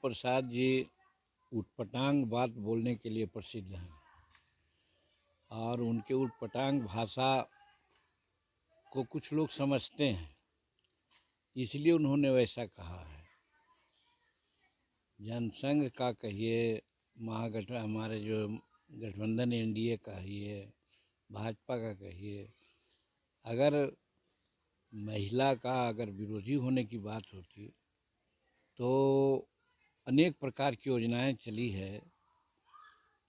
प्रसाद जी ऊटपटांग बात बोलने के लिए प्रसिद्ध हैं और उनके ऊटपटांग भाषा को कुछ लोग समझते हैं, इसलिए उन्होंने वैसा कहा है। जनसंघ का कहिए, हमारे जो गठबंधन एनडीए का कहिए, भाजपा का कहिए, अगर महिला का अगर विरोधी होने की बात होती तो अनेक प्रकार की योजनाएं चली है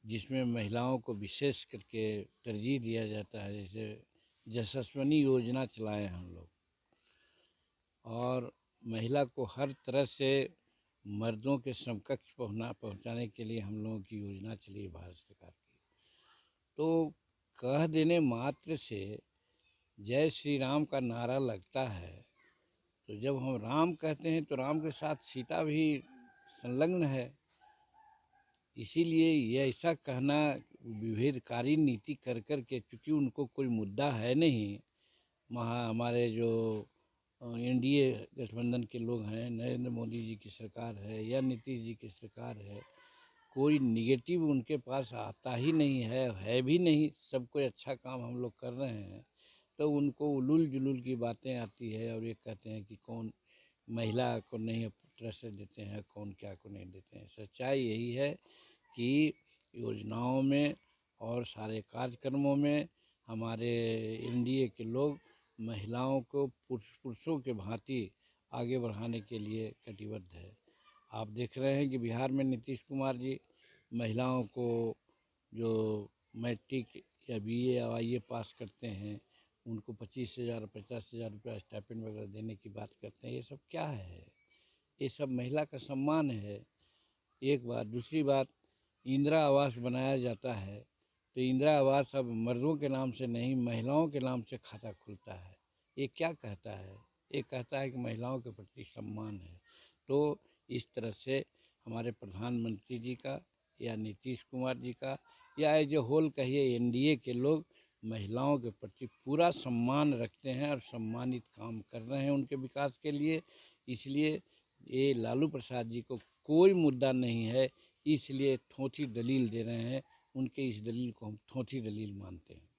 जिसमें महिलाओं को विशेष करके तरजीह दिया जाता है। जैसे यशस्विनी योजना चलाए हम लोग, और महिला को हर तरह से मर्दों के समकक्ष पहुंचाने के लिए हम लोगों की योजना चली है भारत सरकार की। तो कह देने मात्र से जय श्री राम का नारा लगता है, तो जब हम राम कहते हैं तो राम के साथ सीता भी संलग्न है। इसीलिए ये ऐसा कहना विभेदकारी नीति कर कर के, चूँकि उनको कोई मुद्दा है नहीं, हमारे जो एनडीए गठबंधन के लोग हैं, नरेंद्र मोदी जी की सरकार है या नीतीश जी की सरकार है, कोई निगेटिव उनके पास आता ही नहीं है भी नहीं। सब कोई अच्छा काम हम लोग कर रहे हैं, तो उनको उलूल जुलूल की बातें आती है और ये कहते हैं कि कौन महिला को नहीं ट्रस्ट देते हैं, कौन क्या को नहीं देते हैं। सच्चाई यही है कि योजनाओं में और सारे कार्यक्रमों में हमारे एनडीए के लोग महिलाओं को पुरुषों के भांति आगे बढ़ाने के लिए कटिबद्ध है। आप देख रहे हैं कि बिहार में नीतीश कुमार जी महिलाओं को जो मैट्रिक या बीए या आईए पास करते हैं उनको 25,000 50,000 रुपया स्टाइपेंड वगैरह देने की बात करते हैं। ये सब क्या है? ये सब महिला का सम्मान है, एक बात। दूसरी बात, इंदिरा आवास बनाया जाता है तो इंदिरा आवास अब मर्दों के नाम से नहीं, महिलाओं के नाम से खाता खुलता है। ये क्या कहता है? ये कहता है कि महिलाओं के प्रति सम्मान है। तो इस तरह से हमारे प्रधानमंत्री जी का या नीतीश कुमार जी का या एज ए होल कहिए एनडीए के लोग महिलाओं के प्रति पूरा सम्मान रखते हैं और सम्मानित काम कर रहे हैं उनके विकास के लिए। इसलिए ये लालू प्रसाद जी को कोई मुद्दा नहीं है, इसलिए थोथी दलील दे रहे हैं। उनके इस दलील को हम थोथी दलील मानते हैं।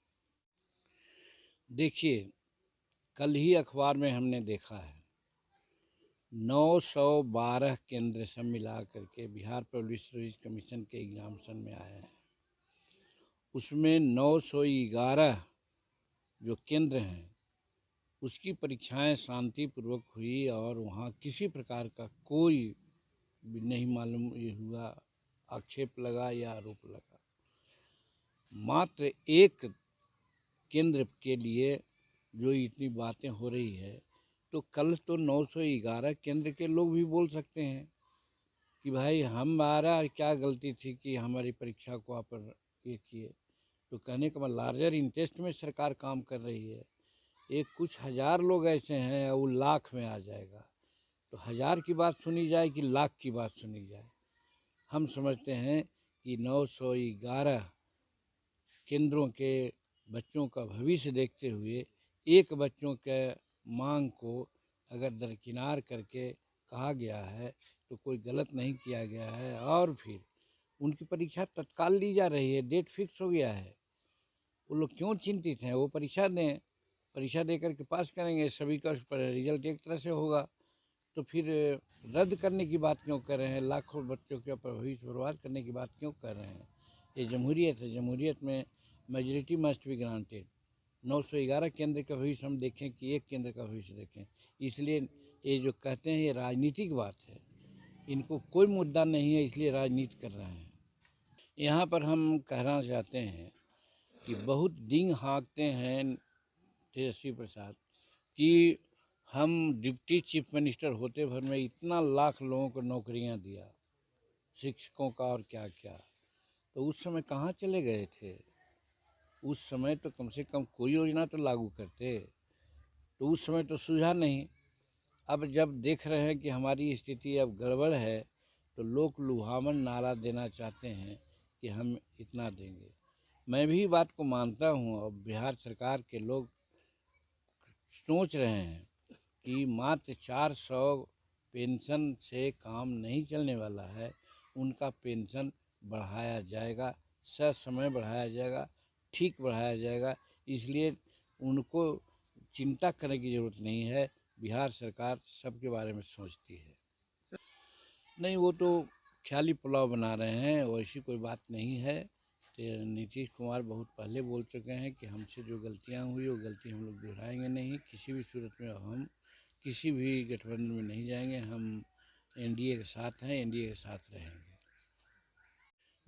देखिए, कल ही अखबार में हमने देखा है 912 केंद्र सब मिला करके बिहार पब्लिक सर्विस कमीशन के एग्जामिनेशन में आए हैं। उसमें 911 जो केंद्र हैं उसकी परीक्षाएं शांतिपूर्वक हुई और वहाँ किसी प्रकार का कोई नहीं मालूम ये हुआ आक्षेप लगा या आरोप लगा। मात्र एक केंद्र के लिए जो इतनी बातें हो रही है, तो कल तो 911 केंद्र के लोग भी बोल सकते हैं कि भाई हमारा क्या गलती थी कि हमारी परीक्षा को आप ये किए। तो कहने का मतलब लार्जर इंटरेस्ट में सरकार काम कर रही है। एक कुछ हज़ार लोग ऐसे हैं वो लाख में आ जाएगा, तो हज़ार की बात सुनी जाए कि लाख की बात सुनी जाए। हम समझते हैं कि 911 केंद्रों के बच्चों का भविष्य देखते हुए एक बच्चों के मांग को अगर दरकिनार करके कहा गया है तो कोई गलत नहीं किया गया है। और फिर उनकी परीक्षा तत्काल ली जा रही है, डेट फिक्स हो गया है। वो लोग क्यों चिंतित हैं? वो परीक्षा दें, परीक्षा दे करके पास करेंगे, सभी का रिजल्ट एक तरह से होगा। तो फिर रद्द करने की बात क्यों कर रहे हैं? लाखों बच्चों के भविष्य बर्बाद करने की बात क्यों कर रहे हैं? ये जमहूरियत है, जमहूरियत में मेजॉरिटी मस्ट बी ग्रांटेड। 911 केंद्र का भविष्य हम देखें कि एक केंद्र का भविष्य देखें। इसलिए ये जो कहते हैं ये राजनीतिक बात है, इनको कोई मुद्दा नहीं है, इसलिए राजनीति कर रहे हैं। यहाँ पर हम कहना चाहते हैं कि बहुत डिंग हाँकते हैं तेजस्वी प्रसाद कि हम डिप्टी चीफ मिनिस्टर होते भर में इतना लाख लोगों को नौकरियां दिया, शिक्षकों का और क्या क्या। तो उस समय कहाँ चले गए थे? उस समय तो कम से कम कोई योजना तो लागू करते। तो उस समय तो सूझा नहीं। अब जब देख रहे हैं कि हमारी स्थिति अब गड़बड़ है तो लोग लुभावन नारा देना चाहते हैं कि हम इतना देंगे। मैं भी बात को मानता हूँ। अब बिहार सरकार के लोग सोच रहे हैं कि मात्र 400 पेंशन से काम नहीं चलने वाला है, उनका पेंशन बढ़ाया जाएगा, ससमय बढ़ाया जाएगा, ठीक बढ़ाया जाएगा। इसलिए उनको चिंता करने की ज़रूरत नहीं है। बिहार सरकार सबके बारे में सोचती है। नहीं, वो तो ख्याली पुलाव बना रहे हैं, वैसी कोई बात नहीं है। तो नीतीश कुमार बहुत पहले बोल चुके हैं कि हमसे जो गलतियां हुई वो गलती हम लोग दोहराएंगे नहीं। किसी भी सूरत में हम किसी भी गठबंधन में नहीं जाएंगे। हम एनडीए के साथ हैं, एनडीए के साथ रहेंगे।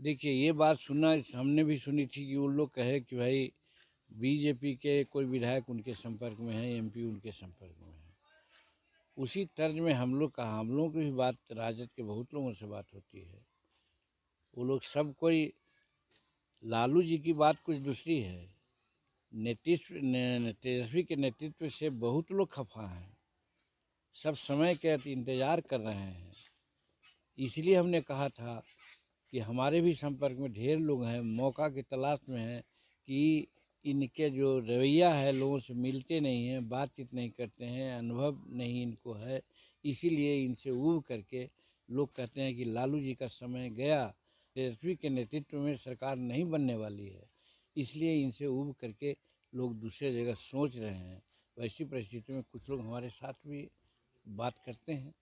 देखिए, ये बात सुनना हमने भी सुनी थी कि वो लोग कहे कि भाई बीजेपी के कोई विधायक उनके संपर्क में है, एमपी उनके संपर्क में है। उसी तर्ज में हम लोगों की भी बात, राजद के बहुत लोगों से बात होती है। वो लोग सब कोई, लालू जी की बात कुछ दूसरी है। तेजस्वी के नेतृत्व से बहुत लोग खफा हैं, सब समय के इंतज़ार कर रहे हैं। इसलिए हमने कहा था कि हमारे भी संपर्क में ढेर लोग हैं, मौका की तलाश में हैं कि इनके जो रवैया है, लोगों से मिलते नहीं हैं, बातचीत नहीं करते हैं, अनुभव नहीं इनको है। इसीलिए इनसे ऊब करके लोग कहते हैं कि लालू जी का समय गया, तेजस्वी के नेतृत्व में सरकार नहीं बनने वाली है। इसलिए इनसे ऊब करके लोग दूसरे जगह सोच रहे हैं। वैसी परिस्थिति में कुछ लोग हमारे साथ भी बात करते हैं।